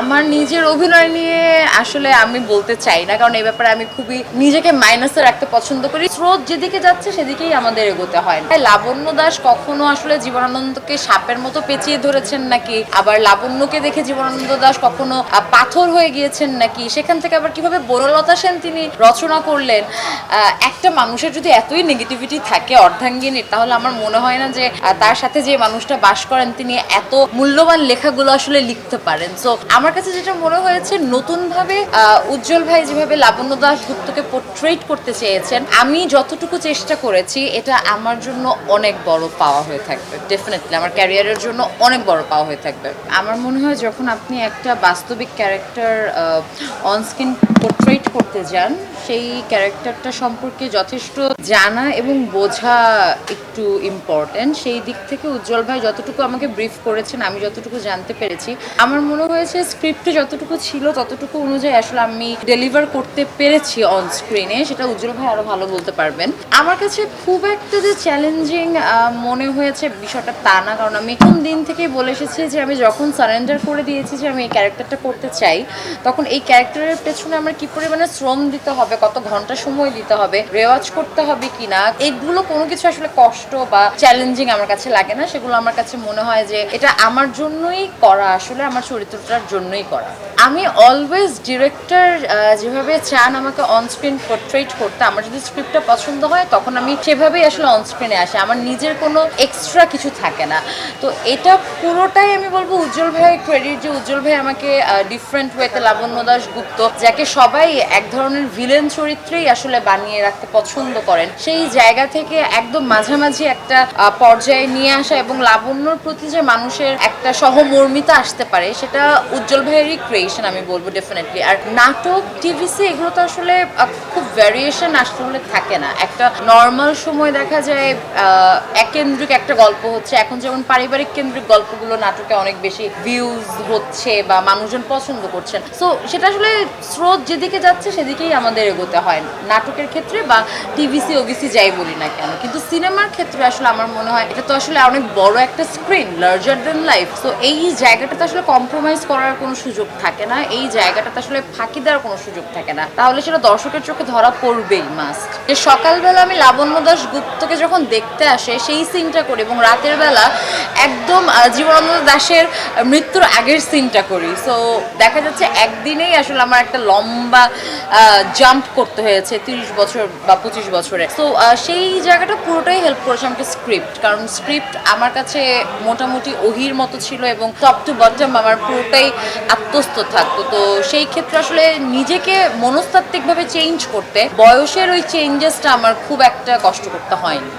আমার নিজের অভিনয় নিয়ে আসলে আমি বলতে চাই না, কারণ এই ব্যাপারে আমি খুবই নিজেকে মাইনাসে রাখতে পছন্দ করি। স্রোত যেদিকে যাচ্ছে সেদিকেই আমাদের এগোতে হয়। লাবণ্য দাস কখনো আসলে জীবনানন্দকে সাপের মতো পেঁচিয়ে ধরেছেন নাকি, আবার লাবণ্যকে দেখে জীবনানন্দ দাস কখনো পাথর হয়ে গিয়েছেন নাকি, সেখান থেকে আবার কিভাবে বনলতা সেন তিনি রচনা করলেন। একটা মানুষের যদি এতই নেগেটিভিটি থাকে অর্ধাঙ্গিনীর, তাহলে আমার মনে হয় না যে তার সাথে যে মানুষটা বাস করেন তিনি এত মূল্যবান লেখাগুলো আসলে লিখতে পারেন। সো আমার কাছে যেটা মনে হয়েছে, নতুনভাবে উজ্জ্বল ভাই যেভাবে লাবণ্য দাস গুপ্তকে পোর্ট্রেট করতে চেয়েছেন, আমি যতটুকু চেষ্টা করেছি এটা আমার জন্য অনেক বড় পাওয়া হয়ে থাকবে। ডেফিনেটলি আমার ক্যারিয়ারের জন্য অনেক বড় পাওয়া হয়ে থাকবে। আমার মনে হয় যখন আপনি একটা বাস্তবিক ক্যারেক্টার অনস্ক্রিন পোর্ট্রেট করতে যান, সেই ক্যারেক্টারটা সম্পর্কে যথেষ্ট জানা এবং বোঝা একটু ইম্পর্টেন্ট। সেই দিক থেকে উজ্জ্বল ভাই যতটুকু আমাকে ব্রিফ করেছেন, আমি যতটুকু জানতে পেরেছি, আমার মনে হয়েছে স্ক্রিপ্টে যতটুকু ছিল ততটুকু অনুযায়ী আসলে আমি ডেলিভার করতে পেরেছি অন স্ক্রিনে। সেটা উজ্জ্বল ভাই আরও ভালো বলতে পারবেন। আমার কাছে খুব একটা যে চ্যালেঞ্জিং মনে হয়েছে বিষয়টা তা না, কারণ আমি প্রথম দিন থেকেই বলে এসেছি যে আমি যখন সারেন্ডার করে দিয়েছি যে আমি এই ক্যারেক্টারটা করতে চাই, তখন এই ক্যারেক্টারের পেছনে আমার কি পরিমাণে শ্রম দিতে হবে, কত ঘন্টা সময় দিতে হবে, রেওয়াজ করতে হবে কিনা, এগুলো কোনো কিছু আসলে কষ্ট বা চ্যালেঞ্জিং আমার কাছে লাগে না। সেগুলো আমার কাছে মনে হয় যে এটা আমার জন্যই করা, আসলে আমার চরিত্রটার জন্যই করা। আমি অলওয়েজ ডিরেক্টর যেভাবে চান আমাকে অনস্ক্রিন পোর্ট্রেট করতে, আমার যদি স্ক্রিপ্টটা পছন্দ হয় তখন আমি সেভাবেই আসলে অনস্ক্রিনে আসি, আমার নিজের কোনো এক্সট্রা কিছু থাকে না। তো এটা পুরোটাই আমি বলবো উজ্জ্বল ভাইয়ের ক্রেডিট, যে উজ্জ্বল ভাই আমাকে ডিফারেন্ট ওয়েতে লাবণ্য দাস গুপ্ত, যাকে সবাই এক ধরনের ভিলেন চরিত্রেই আসলে বানিয়ে রাখতে পছন্দ করেন, সেই জায়গা থেকে একদম মাঝামাঝি একটা পর্যায়ে নিয়ে আসা এবং লাবণ্যর প্রতি যে মানুষের একটা সহমর্মিতা আসতে পারে, সেটা উজ্জ্বল ভাইয়েরই ক্রিয়েশন আমি বলবো ডেফিনেটলি। আর নাটক, টিভিসি এগুলো তো আসলে খুব ভ্যারিয়েশন আসলে থাকে না। একটা নর্মাল সময় দেখা যায় একেন্দ্রিক একটা গল্প হচ্ছে, এখন যেমন পারিবারিক কেন্দ্রিক গল্পগুলো নাটকে অনেক বেশি ভিউজ হচ্ছে বা মানুষজন পছন্দ করছেন। সো সেটা আসলে স্রোত যেদিকে যাচ্ছে সেদিকেই আমাদের এগোতে হয় নাটকের ক্ষেত্রে বা টিভিসি ওবিসি যাই বলি না কেন। কিন্তু সিনেমার ক্ষেত্রে আসলে আমার মনে হয় এটা তো আসলে অনেক বড় একটা স্ক্রিন, লার্জার দেন লাইফ। সো এই জায়গাটাতে আসলে কম্প্রোমাইজ করার কোনো সুযোগ থাকে না, এই জায়গাটাতে আসলে ফাঁকি দেওয়ার কোনো সুযোগ থাকে না, তাহলে সেটা দর্শকের চোখে ধরা পড়বেই মাস্ট। যে সকালবেলা আমি লাবণ্য দাস গুপ্তকে যখন দেখতে আসে সেই সিনটা করি, এবং রাতের বেলা একদম জীবনানন্দ দাশের মৃত্যুর আগের সিনটা করি। সো দেখা যাচ্ছে একদিনেই আসলে আমার একটা লম্বা জাম্প করতে হয়েছে 30 বছর বা 25 বছরে। সো সেই জায়গাটা পুরোটাই হেল্প করেছে আমাকে স্ক্রিপ্ট, কারণ স্ক্রিপ্ট আমার কাছে মোটামুটি ওহির মতো ছিল এবং টপ টু বটম আমার পুরোটাই আত্মস্থ থাকতো। তো সেই ক্ষেত্রে আসলে নিজেকে মনস্তাত্ত্বিকভাবে চেঞ্জ করতে বয়সের ওই চেঞ্জেসটা আমার খুব একটা কষ্ট করতে হয়নি।